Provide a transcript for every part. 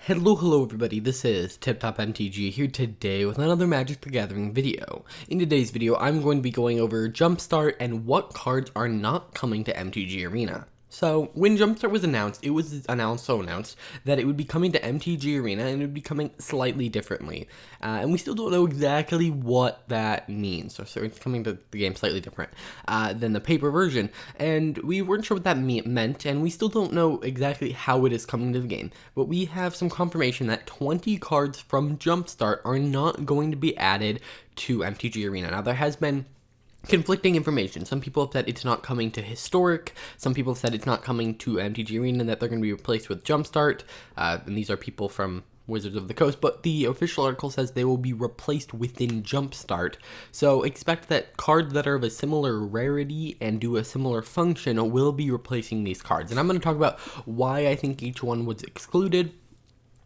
Hello everybody, this is Tip Top MTG here today with another Magic the Gathering video. In today's video, I'm going to be going over Jumpstart and what cards are not coming to MTG Arena. So, when Jumpstart was announced, it was announced that it would be coming to MTG Arena and it would be coming slightly differently. And we still don't know exactly what that means. So it's coming to the game slightly different than the paper version. And we weren't sure what that meant, and we still don't know exactly how it is coming to the game. But we have some confirmation that 20 cards from Jumpstart are not going to be added to MTG Arena. Now, there has been conflicting information. Some people have said it's not coming to Historic. Some people have said it's not coming to MTG Arena, that they're going to be replaced with Jumpstart. And these are people from Wizards of the Coast, but the official article says they will be replaced within Jumpstart. So expect that cards that are of a similar rarity and do a similar function will be replacing these cards. And I'm going to talk about why I think each one was excluded.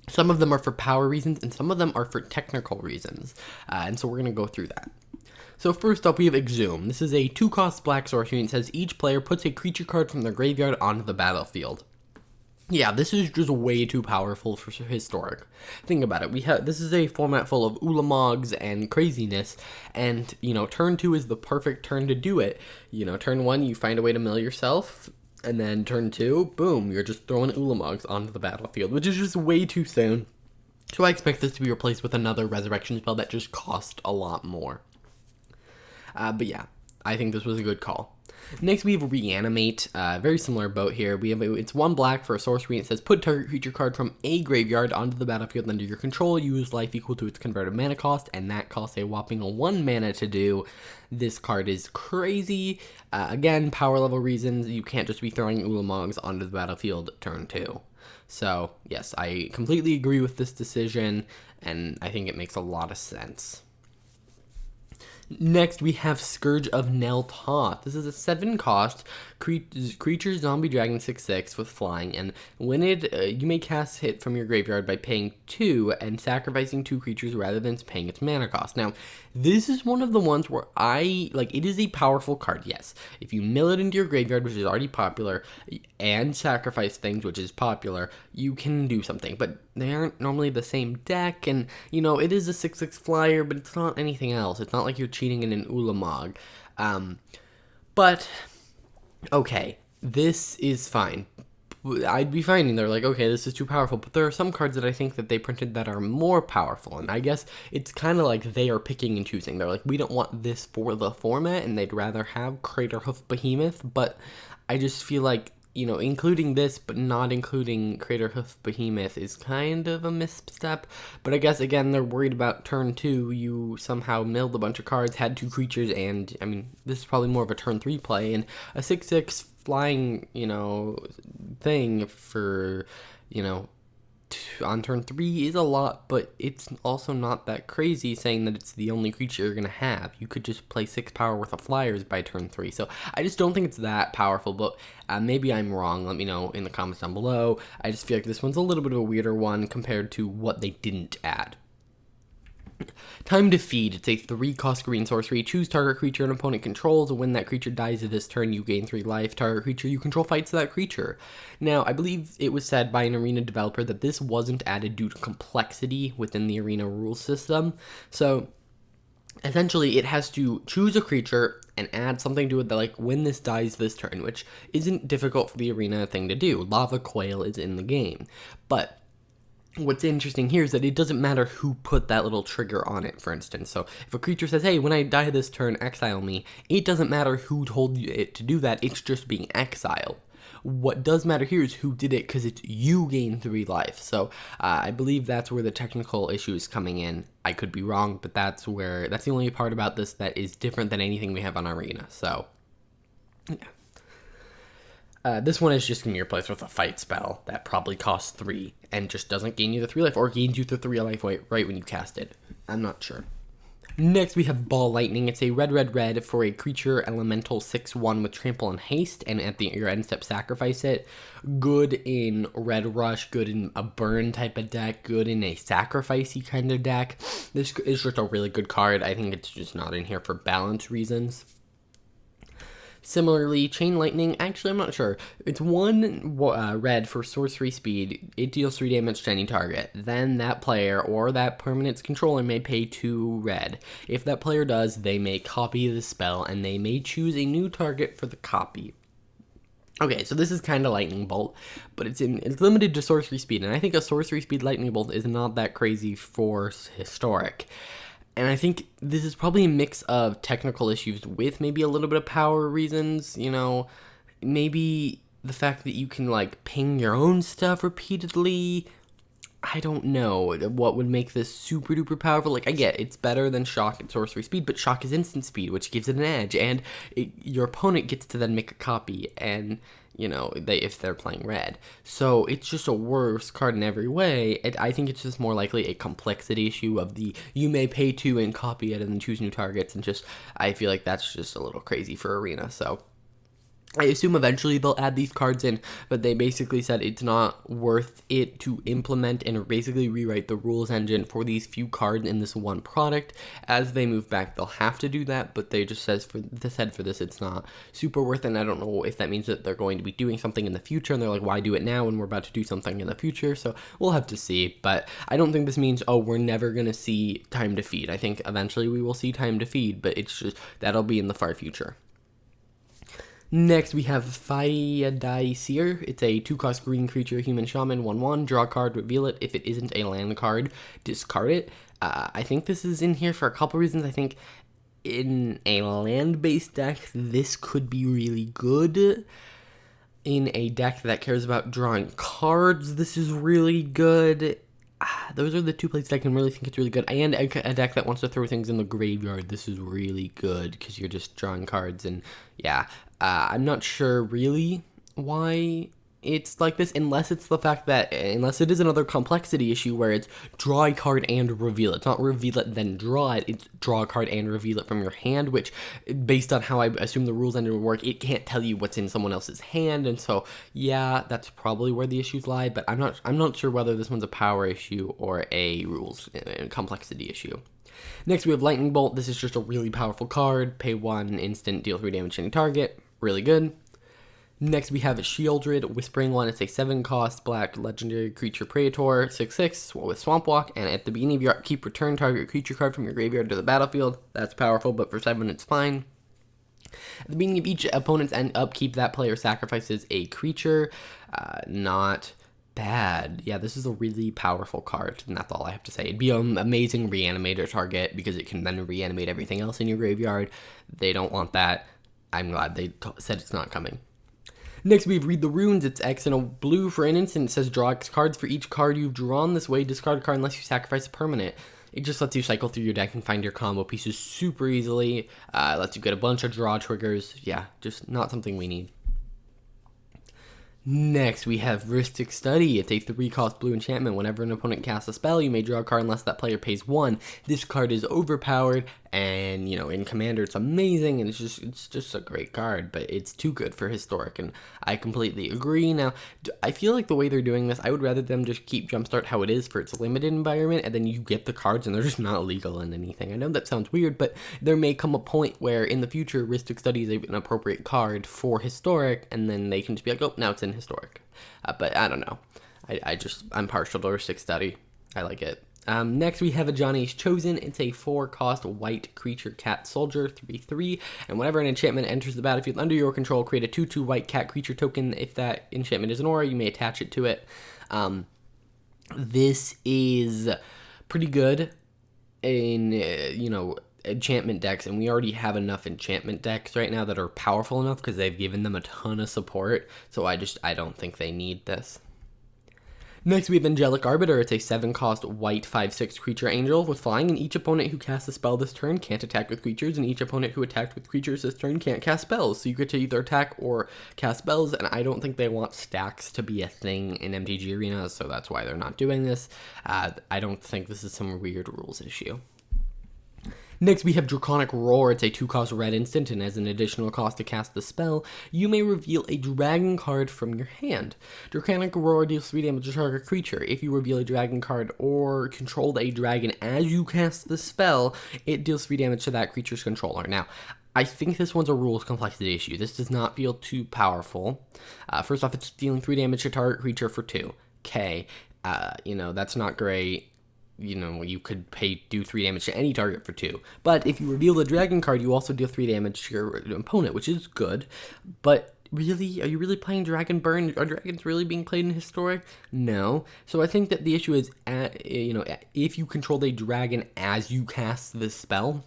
Some of them are for power reasons, and some of them are for technical reasons. And so we're going to go through that. So first up, we have Exhume. This is a 2-cost black sorcery, and it says each player puts a creature card from their graveyard onto the battlefield. Yeah, this is just way too powerful for Historic. Think about it. This is a format full of Ulamogs and craziness, and, turn 2 is the perfect turn to do it. Turn 1, you find a way to mill yourself, and then turn 2, boom, you're just throwing Ulamogs onto the battlefield, which is just way too soon. So I expect this to be replaced with another resurrection spell that just cost a lot more. But yeah, I think this was a good call. Next, we have Reanimate. Very similar boat here. It's 1 black for a sorcery. It says put target creature card from a graveyard onto the battlefield under your control. Use life equal to its converted mana cost, and that costs a whopping 1 mana to do. This card is crazy. Again, power level reasons. You can't just be throwing Ulamogs onto the battlefield turn 2. So yes, I completely agree with this decision, and I think it makes a lot of sense. Next, we have Scourge of Neltoth. This is a 7-cost creature zombie dragon 6/6 with flying, and when you may cast it from your graveyard by paying 2 and sacrificing 2 creatures rather than paying its mana cost. Now, this is one of the ones where it is a powerful card, yes. If you mill it into your graveyard, which is already popular, and sacrifice things, which is popular, you can do something, but they aren't normally the same deck, and, it is a 6/6 flyer, but it's not anything else. It's not like you're cheating in an Ulamog. But, okay, this is fine. I'd be finding they're like, okay, this is too powerful, but there are some cards that I think that they printed that are more powerful, and I guess it's kind of like they are picking and choosing. They're like, we don't want this for the format, and they'd rather have Craterhoof Behemoth, but I just feel like, including this but not including Craterhoof Behemoth is kind of a misstep. But I guess, again, they're worried about turn 2. You somehow milled a bunch of cards, had 2 creatures, and, this is probably more of a turn 3 play. And a 6/6 flying, thing for, on turn 3 is a lot, but it's also not that crazy saying that it's the only creature you're going to have. You could just play 6 power worth of flyers by turn 3. So I just don't think it's that powerful, but maybe I'm wrong. Let me know in the comments down below. I just feel like this one's a little bit of a weirder one compared to what they didn't add. Time to Feed. It's a 3-cost green sorcery. Choose target creature an opponent controls. When that creature dies this turn, you gain 3 life. Target creature you control fights that creature. Now, I believe it was said by an Arena developer that this wasn't added due to complexity within the Arena rules system. So, essentially, it has to choose a creature and add something to it that, like, when this dies this turn, which isn't difficult for the Arena thing to do. Lava Quail is in the game. But what's interesting here is that it doesn't matter who put that little trigger on it, for instance. So if a creature says, hey, when I die this turn, exile me, it doesn't matter who told it to do that, it's just being exiled. What does matter here is who did it, because it's you gain 3 life. So I believe that's where the technical issue is coming in. I could be wrong, but that's the only part about this that is different than anything we have on Arena. So, yeah. This one is just going to be replaced with a fight spell that probably costs 3 and just doesn't gain you the 3 life, or gains you the 3 life right when you cast it. I'm not sure. Next, we have Ball Lightning. It's a red for a creature elemental 6/1 with trample and haste, and at your end step, sacrifice it. Good in Red Rush, good in a burn type of deck, good in a sacrificey kind of deck. This is just a really good card. I think it's just not in here for balance reasons. Similarly, Chain Lightning, actually I'm not sure. It's 1 red for sorcery speed. It deals 3 damage to any target. Then that player or that permanent's controller may pay 2 red. If that player does, they may copy the spell and they may choose a new target for the copy. Okay, so this is kind of Lightning Bolt, but it's limited to sorcery speed, and I think a sorcery speed Lightning Bolt is not that crazy for Historic. And I think this is probably a mix of technical issues with maybe a little bit of power reasons, you know, maybe the fact that you can, like, ping your own stuff repeatedly. I don't know what would make this super duper powerful. Like, I get it's better than Shock at sorcery speed, but Shock is instant speed, which gives it an edge, and your opponent gets to then make a copy, and, you know, if they're playing red. So it's just a worse card in every way. I think it's just more likely a complexity issue of you may pay 2 and copy it and then choose new targets, and just, I feel like that's just a little crazy for Arena, so I assume eventually they'll add these cards in, but they basically said it's not worth it to implement and basically rewrite the rules engine for these few cards in this one product. As they move back, they'll have to do that, but they just said for this it's not super worth it, and I don't know if that means that they're going to be doing something in the future, and they're like, why do it now when we're about to do something in the future? So we'll have to see, but I don't think this means, oh, we're never going to see Time to Feed. I think eventually we will see Time to Feed, but it's just, that'll be in the far future. Next, we have Fayed Seer. It's a 2-cost green creature, human shaman, 1/1. Draw a card, reveal it. If it isn't a land card, discard it. I think this is in here for a couple reasons. I think in a land-based deck, this could be really good. In a deck that cares about drawing cards, this is really good. Those are the 2 places I can really think it's really good. And a deck that wants to throw things in the graveyard, this is really good because you're just drawing cards. And yeah, I'm not sure really why it's like this, unless it's the fact that, unless it is another complexity issue where it's draw a card and reveal it. It's not reveal it then draw it, it's draw a card and reveal it from your hand, which, based on how I assume the rules engine will work, it can't tell you what's in someone else's hand, and so yeah, that's probably where the issues lie, but I'm not sure whether this one's a power issue or a rules complexity issue. Next, we have Lightning Bolt. This is just a really powerful card. Pay 1, instant, deal 3 damage to any target. Really good. Next, we have Shieldred, Whispering One. It's a 7-cost black legendary creature Praetor, 6/6 with Swamp Walk, and at the beginning of your upkeep, return target creature card from your graveyard to the battlefield. That's powerful, but for 7, it's fine. At the beginning of each opponent's end upkeep, that player sacrifices a creature. Not bad. Yeah, this is a really powerful card, and that's all I have to say. It'd be an amazing reanimator target because it can then reanimate everything else in your graveyard. They don't want that. I'm glad they said it's not coming. Next, we have Read the Runes. It's X and a blue for an instant. It says draw X cards for each card you've drawn this way. Discard a card unless you sacrifice a permanent. It just lets you cycle through your deck and find your combo pieces super easily. Lets you get a bunch of draw triggers. Yeah, just not something we need. Next, we have Ristic Study. It's a 3-cost blue enchantment. Whenever an opponent casts a spell, you may draw a card unless that player pays 1. This card is overpowered, and, you know, in Commander, it's amazing, and it's just a great card, but it's too good for Historic, and I completely agree. Now, I feel like the way they're doing this, I would rather them just keep Jumpstart how it is for its limited environment, and then you get the cards, and they're just not legal in anything. I know that sounds weird, but there may come a point where, in the future, Ristic Study is an appropriate card for Historic, and then they can just be like, oh, now it's in Historic. But I don't know. I'm partial to Ristic Study. I like it. Next, we have a Johnny's Chosen. It's a 4-cost white creature cat soldier, 3/3, and whenever an enchantment enters the battlefield under your control, create a 2/2 white cat creature token. If that enchantment is an aura, you may attach it to it. This is pretty good in, enchantment decks, and we already have enough enchantment decks right now that are powerful enough because they've given them a ton of support, so I don't think they need this. Next, we have Angelic Arbiter. It's a 7-cost white 5/6 creature angel with flying, and each opponent who casts a spell this turn can't attack with creatures, and each opponent who attacked with creatures this turn can't cast spells. So you get to either attack or cast spells, and I don't think they want stacks to be a thing in MTG Arena, so that's why they're not doing this. I don't think this is some weird rules issue. Next, we have Druchronic Roar. It's a 2-cost red instant, and as an additional cost to cast the spell, you may reveal a dragon card from your hand. Druchronic Roar deals 3 damage to target creature. If you reveal a dragon card or controlled a dragon as you cast the spell, it deals 3 damage to that creature's controller. Now, I think this one's a rules complexity issue. This does not feel too powerful. First off, it's dealing 3 damage to target creature for 2. Okay, that's not great. You could do 3 damage to any target for 2. But if you reveal the dragon card, you also deal 3 damage to your opponent, which is good. But really, are you really playing Dragon Burn? Are dragons really being played in Historic? No. So I think that the issue is, if you control a dragon as you cast this spell,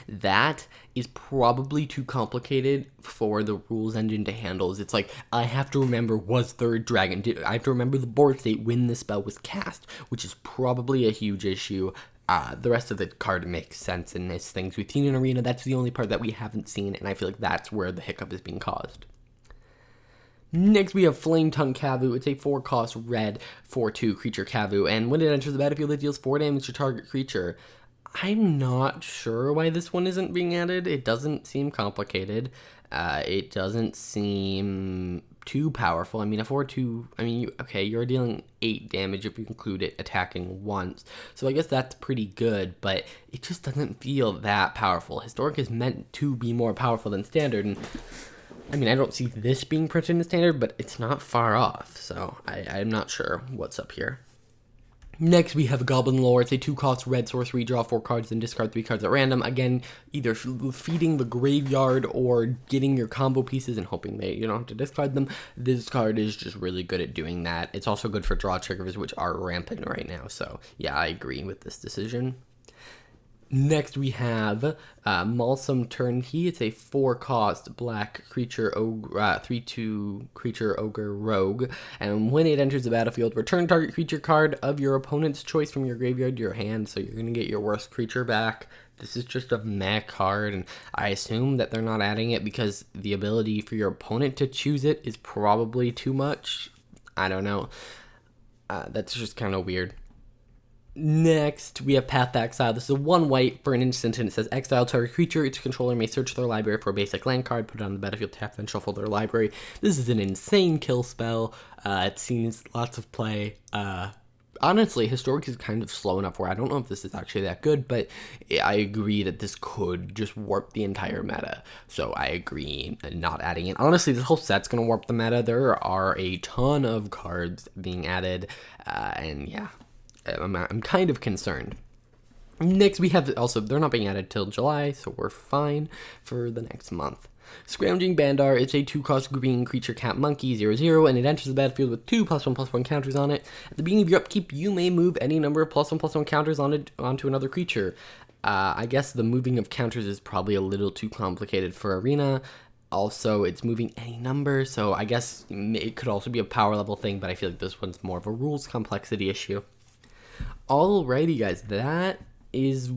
that is probably too complicated for the rules engine to handle. It's like, I have to remember, was there a dragon? I have to remember the board state when the spell was cast, which is probably a huge issue. The rest of the card makes sense in this things we've seen in Arena. That's the only part that we haven't seen, and I feel like that's where the hiccup is being caused. Next, we have Flametongue Kavu. It's a 4-cost red 4/2 creature Kavu, and when it enters the battlefield, it deals 4 damage to target creature. I'm not sure why this one isn't being added. It doesn't seem complicated. It doesn't seem too powerful. I mean, a 4/2, you're dealing 8 damage if you include it attacking once. So I guess that's pretty good, but it just doesn't feel that powerful. Historic is meant to be more powerful than Standard, and I don't see this being printed in Standard, but it's not far off, so I'm not sure what's up here. Next, we have Goblin Lore. It's a 2-cost red sorcery. Draw 4 cards and discard 3 cards at random. Again, either feeding the graveyard or getting your combo pieces and hoping that you don't have to discard them. This card is just really good at doing that. It's also good for draw triggers, which are rampant right now. So, yeah, I agree with this decision. Next, we have Mulsim Turnkey. It's a 4-cost black creature, 3/2 creature ogre rogue. And when it enters the battlefield, return target creature card of your opponent's choice from your graveyard to your hand. So you're going to get your worst creature back. This is just a meh card, and I assume that they're not adding it because the ability for your opponent to choose it is probably too much. I don't know. That's just kind of weird. Next, we have Path to Exile. This is a 1 white for an instant, and it says exile target creature. Its controller may search their library for a basic land card, put it on the battlefield, tap, then shuffle their library. This is an insane kill spell. It seems lots of play. Honestly, Historic is kind of slow enough where I don't know if this is actually that good, but I agree that this could just warp the entire meta. So I agree not adding it. Honestly, this whole set's going to warp the meta. There are a ton of cards being added, and yeah. I'm kind of concerned. Next, we have they're not being added till July, so we're fine for the next month. Scrounging Band. It's a 2-cost green creature cat monkey 0/0, and it enters the battlefield with 2 +1/+1 counters on it. At the beginning of your upkeep, you may move any number of +1/+1 counters onto another creature. I guess the moving of counters is probably a little too complicated for Arena. Also, it's moving any number, so I guess it could also be a power level thing, but I feel like this one's more of a rules complexity issue. Alrighty, guys, that is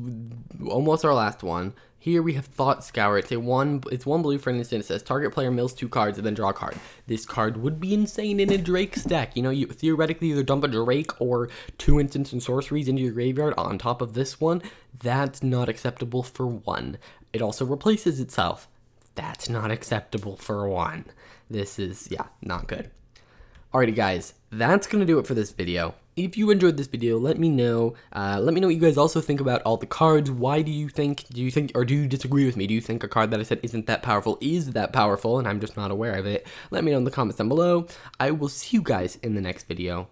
almost our last one. Here we have Thought Scour. It's 1 blue for an instant. It says target player mills 2 cards and then draw a card. This card would be insane in a Drake stack. You theoretically either dump a Drake or 2 instants and sorceries into your graveyard on top of this one. That's not acceptable for 1. It also replaces itself. That's not acceptable for 1. This is, not good. Alrighty, guys, that's going to do it for this video. If you enjoyed this video, let me know. Let me know what you guys also think about all the cards. Why do you think, or do you disagree with me? Do you think a card that I said isn't that powerful is that powerful and I'm just not aware of it? Let me know in the comments down below. I will see you guys in the next video.